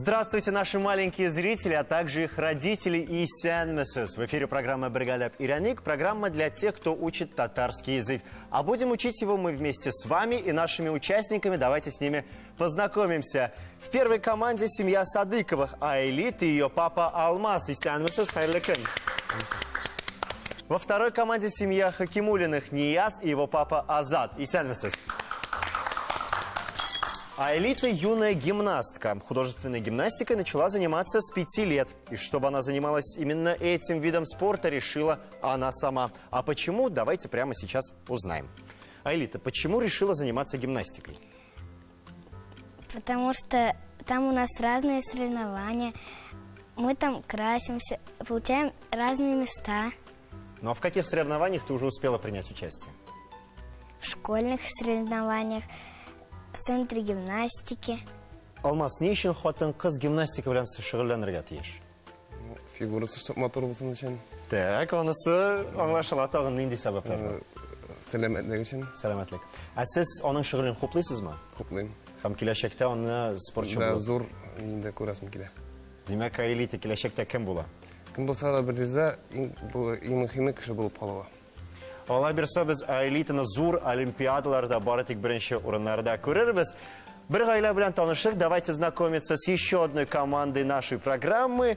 Здравствуйте, наши маленькие зрители, а также их родители и сянмесес. В эфире программа «Бергаляб Ираник», программа для тех, кто учит татарский язык. А будем учить его мы вместе с вами и нашими участниками. Давайте с ними познакомимся. В первой команде семья Садыковых, Айлит и ее папа Алмаз. И сянмесес хайрлыкын. Во второй команде семья Хакимулиных, Нияз и его папа Азат. И сянмесес. Айлита юная гимнастка. Художественной гимнастикой начала заниматься с 5 лет. И чтобы она занималась именно этим видом спорта, решила она сама. А почему? Давайте прямо сейчас узнаем. Айлита, почему решила заниматься гимнастикой? Потому что там у нас разные соревнования. Мы там красимся, получаем разные места. Ну а в каких соревнованиях ты уже успела принять участие? В школьных соревнованиях, в центре гимнастики. Алмаз, не үшін хотын қыз гимнастика белән шөгыльләнергә тиеш? Фигурасы чтоб матур булсын өчен. Так, онысы аңлашыла. Тагын нинди сәбәпләр бар? Сәламәтлек өчен. Сәламәтлек. Ә сез аның шөгылен хуплыйсызмы? Хуплыйм. Һәм киләчәктә аны спортчы Да, булып? зур инде күрәсем килә. Димәк, Айлита киләчәктә кем була? Кем булса да бердә иң мөһиме кеше булып калуы. Алла бирсә, без Айлитаны зур олимпиадаларда, бары тик беренче урыннарда күрербез. Бер гаилә белән танышык. Давайте знакомиться с еще одной командой нашей программы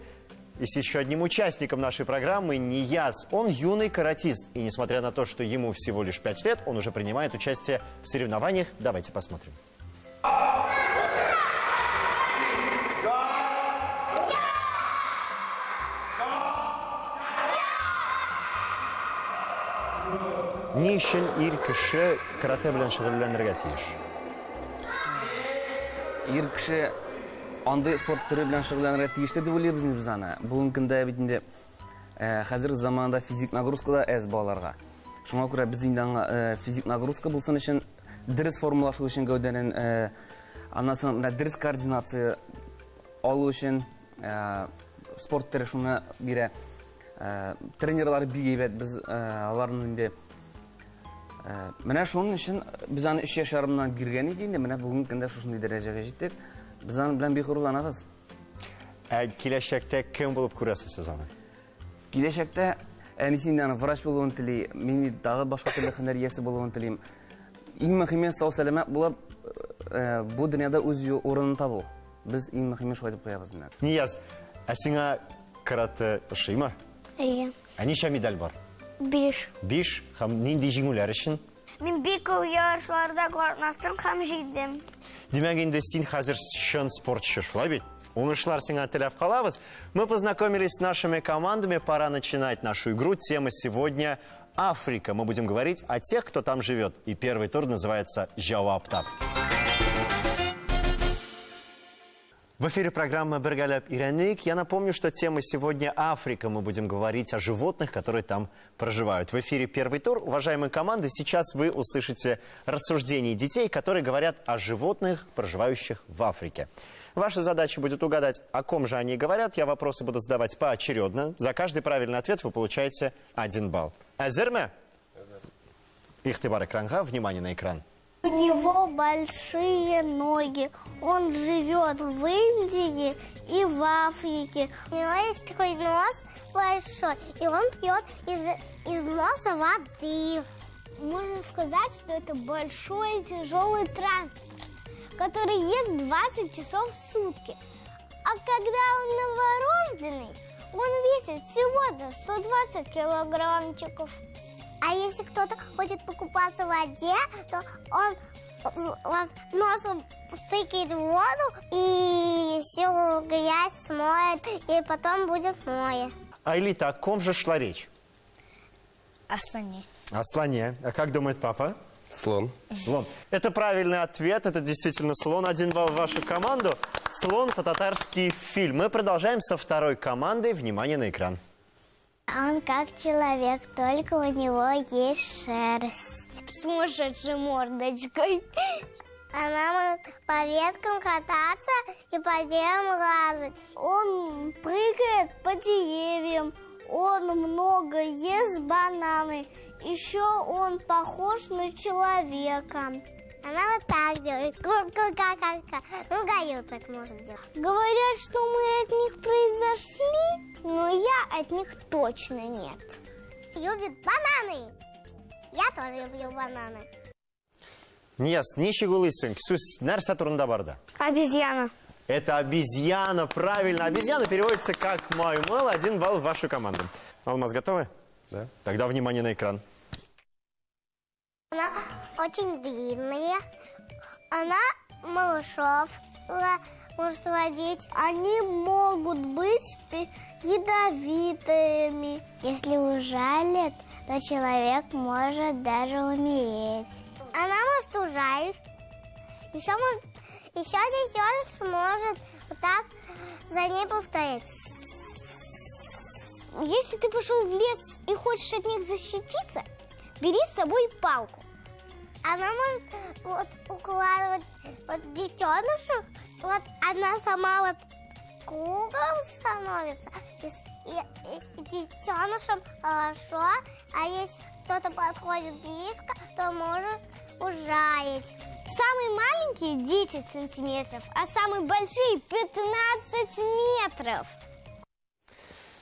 и с еще одним участником нашей программы, Нияз. Он юный каратист. И несмотря на то, что ему всего лишь 5 лет, он уже принимает участие в соревнованиях. Давайте посмотрим. Ни өчен ир кеше карате белән шөгыльләнергә тиеш? Ир кеше андый спорт түрі белән шөгыльләнергә тиешле дип уйлыйбыз без аны. Бүгенге көндә бит инде хәзерге заманда физик нагрузка да әз балаларга. Шуңа күрә без инде физик нагрузка булсын өчен, дөрес формалашу өчен гәүдәнең, аннан соң менә дөрес координация алу өчен спорт түрі шуны бирә. Тренерлар бик әйбәт, без аларның инде менә шуның өчен без аны 3 яшьләреннән биргән иде инде, менә бүгенге көндә шушындый дәрәҗәгә җиттек. Без аны белән бик хурланабыз. Киләчәктә кем булып күрәсез сез аны? Киләчәктә әнисеннән врач булуын телим, мин тагы башка төрле һөнәр иясе булуын телим. Иң мөһиме сау сәламәт булып, бу дөньяда үз урынын табу. Без иң мөһиме шулай дип куябыз менә. Нияз, ә сиңа карате ошыймы? Әйе. Ә ничә медаль бар? 5. 5. Һәм нинди җиңүләр өчен? Мин бик күп ярышларда катнаштым һәм җиңдем. Димәк, инде син хәзер чын спортчы, шулай бит? Уңышлар сиңа теләп калабыз. Мы познакомились с нашими командами, пора начинать нашу игру. Тема сегодня Африка. Мы будем говорить о тех, кто там живет. И первый тур называется «Жауаптап». В эфире программа «Бергаляб Ираник». Я напомню, что тема сегодня Африка. Мы будем говорить о животных, которые там проживают. В эфире первый тур. Уважаемые команды, сейчас вы услышите рассуждения детей, которые говорят о животных, проживающих в Африке. Ваша задача будет угадать, о ком же они говорят. Я вопросы буду задавать поочередно. За каждый правильный ответ вы получаете 1 балл. Азерме? Ихтибар экранга. Внимание на экран. У него большие ноги. Он живет в Индии и в Африке. У него есть такой нос большой, и он пьет из носа воды. Можно сказать, что это большой тяжелый транспорт, который ест 20 часов в сутки. А когда он новорожденный, он весит всего-то 120 килограммчиков. А если кто-то хочет покупаться в воде, то он носом тыкает в воду и всю грязь смоет, и потом будет море. Айлита, о ком же шла речь? О слоне. О слоне. А как думает папа? Слон. Слон. Это правильный ответ. Это действительно слон. 1 балл в вашу команду. Слон по-татарски фильм. Мы продолжаем со второй командой. Внимание на экран. Он как человек, только у него есть шерсть. С сумасшедшей мордочкой. Она может по веткам кататься и по деревьям лазать. Он прыгает по деревьям. Он много ест бананы. Еще он похож на человека. Она вот так делает. Ка-ка-ка-ка. Ну, Гаю так может делать. Говорят, что мы от них произошли, но я от них точно нет. Любит бананы. Я тоже люблю бананы. Нияз, ничего лысеньк, сус, нәрсе турында барды. Обезьяна. Это обезьяна, правильно. Обезьяна переводится как маймыл. 1 балл в вашу команду. Алмаз, готовы? Да. Тогда внимание на экран. Она очень длинная. Она малышов может водить. Они могут быть ядовитыми. Если ужалят, то человек может даже умереть. Она может ужалить. Еще детеныш может вот так за ней повторять. Если ты пошел в лес и хочешь от них защититься, бери с собой палку. Она может вот укладывать вот детенышек, вот она сама вот кругом становится, и детенышам хорошо, а если кто-то подходит близко, то может ужалить. Самые маленькие 10 сантиметров, а самые большие 15 метров.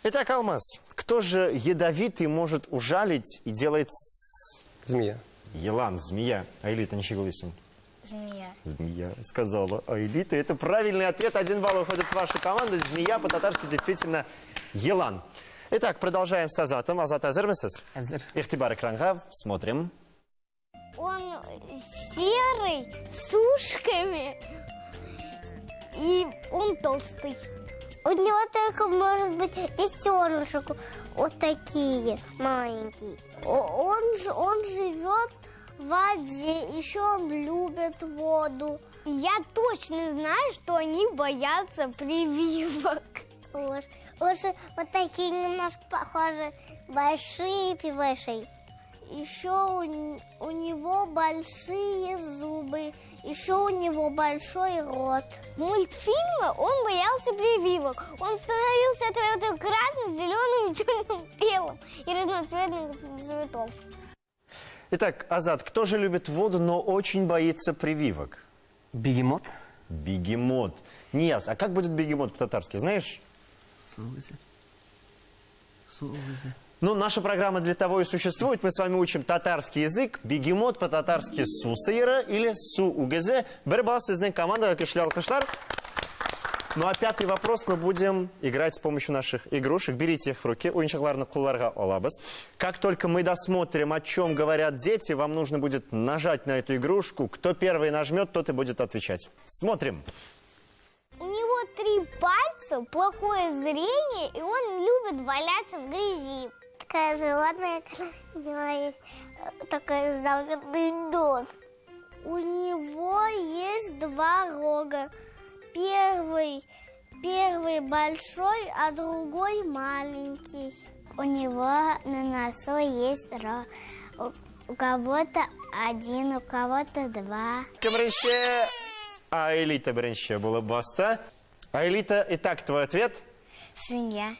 Итак, Алмаз, кто же ядовитый может ужалить и делает... Змея. Елан, змея. Айлита, ничего лысеньк. Змея. Змея, сказала Айлита. Это правильный ответ. 1 балл уходит в вашу команду. Змея по-татарски действительно елан. Итак, продолжаем с Азатом. Азат, азермесіз? Әзір. Ихтибар экранга. Смотрим. Он серый, с ушками, и он толстый. У него только может быть детенышек вот такие маленькие. Он живет в воде, еще он любит воду. Я точно знаю, что они боятся прививок. Уши вот такие немножко похожи, большие пивыши. Еще у него большие зубы, еще у него большой рот. В мультфильме он боялся прививок. Он становился красным, зеленым, черным, белым и разноцветных цветов. Итак, Азат, кто же любит воду, но очень боится прививок? Бегемот. Бегемот. Нияз, а как будет бегемот по-татарски, знаешь? Су өзі. Су өзі. Ну, наша программа для того и существует. Мы с вами учим татарский язык. Бегемот по-татарски су сыйры или су угезе. Бір балл сіздің команда кішілі алқышлар. Ну а 5-й вопрос мы будем играть с помощью наших игрушек. Берите их в руки. Ойыншықларны қолларға алабыз. Как только мы досмотрим, о чем говорят дети, вам нужно будет нажать на эту игрушку. Кто первый нажмет, тот и будет отвечать. Смотрим. У него 3 пальца, плохое зрение, и он любит валяться в грязи. Такое животное, у него есть такой загадный нос. У него есть 2 рога. Первый большой, а другой маленький. У него на носу есть рог. У кого-то 1, у кого-то 2. Кемренше. Айлита бірінші было баста. Айлита, итак, твой ответ? Свинья.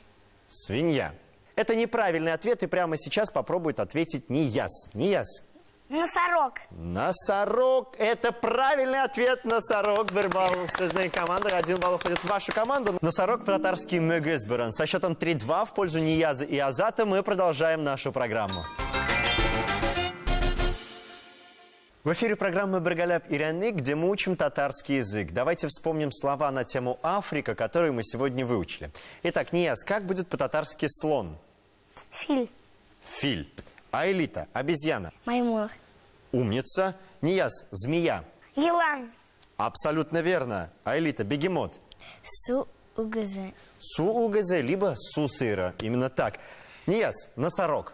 Свинья. Это неправильный ответ, и прямо сейчас попробует ответить Нияз. Нияз. Носорог. Носорог. Это правильный ответ. Носорог. Бербал. Связная команда. 1 балл уходит в вашу команду. Носорог по-татарски мегезберан. Со счетом 3-2 в пользу Нияза и Азата мы продолжаем нашу программу. В эфире программы «Бергаляп Иряны», где мы учим татарский язык. Давайте вспомним слова на тему Африка, которые мы сегодня выучили. Итак, Нияз, как будет по-татарски слон? Филь. Филь. Айлита, обезьяна. Маймур. Умница. Нияз, змея. Елан. Абсолютно верно. Айлита, бегемот. Су-угезе. Су-угезе, либо су-сыра. Именно так. Нияз, носорог.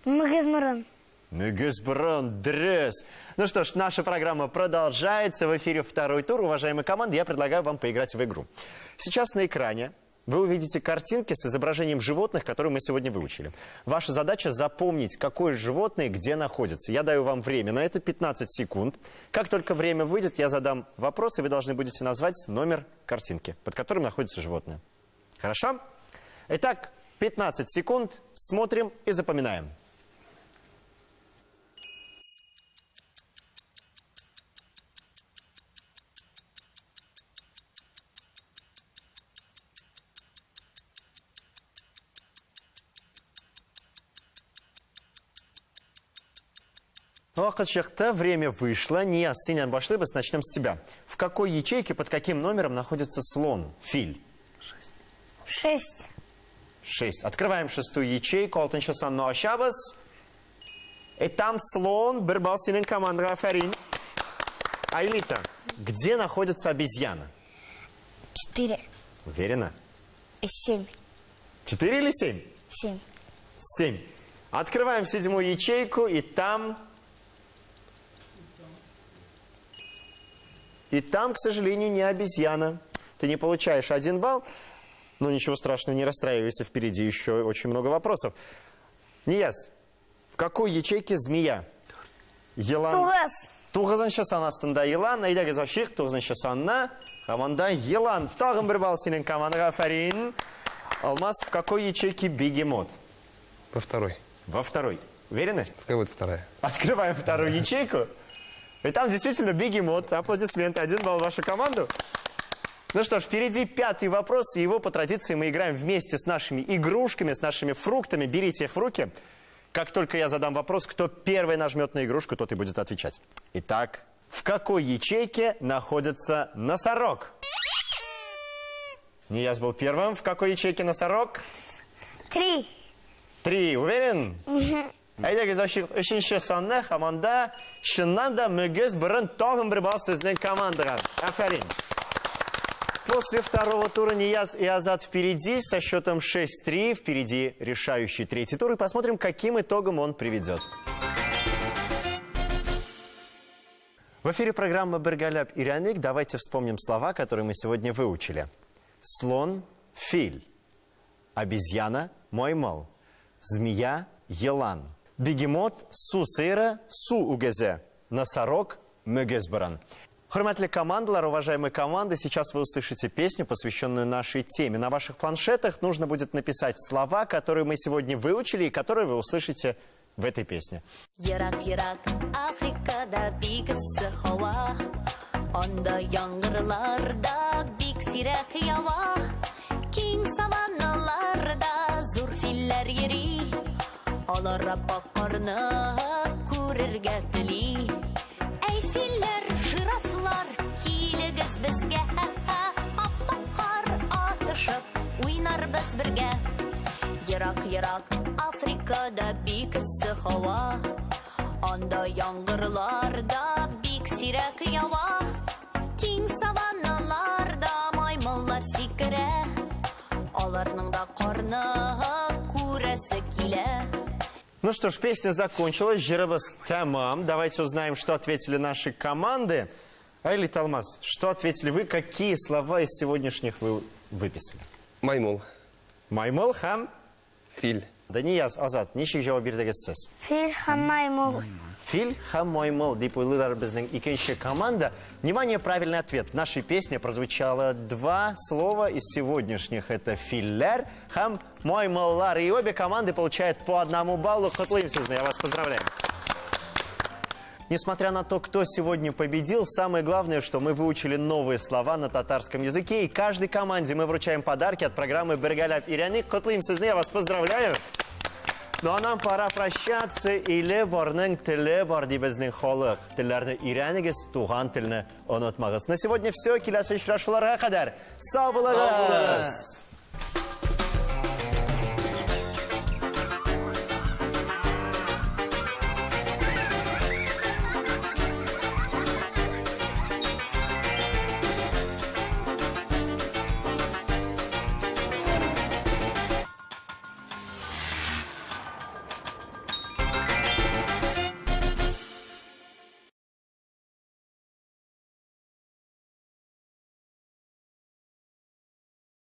Мегезмарон. Мегезбран, дрес. Ну что ж, наша программа продолжается. В эфире 2-й тур. Уважаемые команды, я предлагаю вам поиграть в игру. Сейчас на экране вы увидите картинки с изображением животных, которые мы сегодня выучили. Ваша задача запомнить, какое животное где находится. Я даю вам время на это 15 секунд. Как только время выйдет, я задам вопрос, и вы должны будете назвать номер картинки, под которым находится животное. Хорошо? Итак, 15 секунд. Смотрим и запоминаем. Вақыт шықты, время вышло. Нияз, сенен башлыбыз, начнем с тебя. В какой ячейке, под каким номером находится слон? Филь. 6. 6. Открываем шестую ячейку. Алтыншы санны ашабыз. И там слон. Бір балл сенің командаға, Афарин. Айлита, где находится обезьяна? 4. Уверена? 7. 4 или 7? 7. 7. Открываем седьмую ячейку, и там... И там, к сожалению, не обезьяна. Ты не получаешь 1 балл. Но ничего страшного, не расстраивайся, впереди еще очень много вопросов. Нияз, в какой ячейке змея? Елан. 9-ші сан астында елан. Айдагы зашық 9-ші санна. Команда елан. Тағын бір балл сенің командаға, Афарин. Алмаз, в какой ячейке бегемот? Во второй. Во второй. Уверены? Пускай будет вторая. Открываем вторую ячейку. И там действительно бегемот. Аплодисменты. 1 балл в вашу команду. Ну что ж, впереди 5-й вопрос. И его по традиции мы играем вместе с нашими игрушками, с нашими фруктами. Берите их в руки. Как только я задам вопрос, кто первый нажмет на игрушку, тот и будет отвечать. Итак, в какой ячейке находится носорог? Нияз был первым. В какой ячейке носорог? 3. 3. Уверен? Айдагы зашық 3-ші санны команда шыннан да мүгіз бұрын тағын бір балл сіздің командаға. Афарин. После второго тура Нияз и Азат впереди со счетом 6-3. Впереди решающий 3-й тур. И посмотрим, каким итогом он приведет. В эфире программа «Бергаляп Иряник». Давайте вспомним слова, которые мы сегодня выучили. Слон – филь. Обезьяна – моймал. Змея – елан. Бегемот – су сыра, су угезе. Носорог – мегезбаран. Хурматли командалар, уважаемые команды, сейчас вы услышите песню, посвященную нашей теме. На ваших планшетах нужно будет написать слова, которые мы сегодня выучили и которые вы услышите в этой песне. Йырақ-йырақ Африкада бигісі хауа, онда яңғырларда бик сирәк ява, киң саванналарда зур филләр йөри, алар бақарны күрергә тели. Әй филләр, жирафлар, килегез безгә, аппақ қар атышып, уйнарбыз бергә. Йырақ-йырақ Африкада бик ыссы һава, анда яңгырларда бик сирәк ява, киң саванналарда маймыллар сикерә, аларның да карны күрәсе килә. Ну что ж, песня закончилась, жирабыз тамам. Давайте узнаем, что ответили наши команды. Айлит, Алмаз, что ответили вы? Какие слова из сегодняшних вы выписали? Маймул. Маймыл хам? Филь. Да Нияз, Азат, ничек жауап бердіңіз сіз? Фил һәм маймыл. Филь хам маймыл деп ойлайлар біздің икенші команда. Внимание, правильный ответ. В нашей песне прозвучало 2 слова из сегодняшних. Это филлер хам маймыллар. И обе команды получают по 1 баллу. Құтлыйм сізді, я вас поздравляю. Несмотря на то, кто сегодня победил, самое главное, что мы выучили новые слова на татарском языке. И каждой команде мы вручаем подарки от программы «Бергаляп Иряник». Құтлыйм сізді, я вас поздравляю. Ну а нам пора прощаться. Иле барның тілі бар дейбіздің халық. Тілерні үйренігіз, туған тіліні ұнытмағыз. На сегодня все. Келесі ұшырашуларға қадар. Сау болыңыз!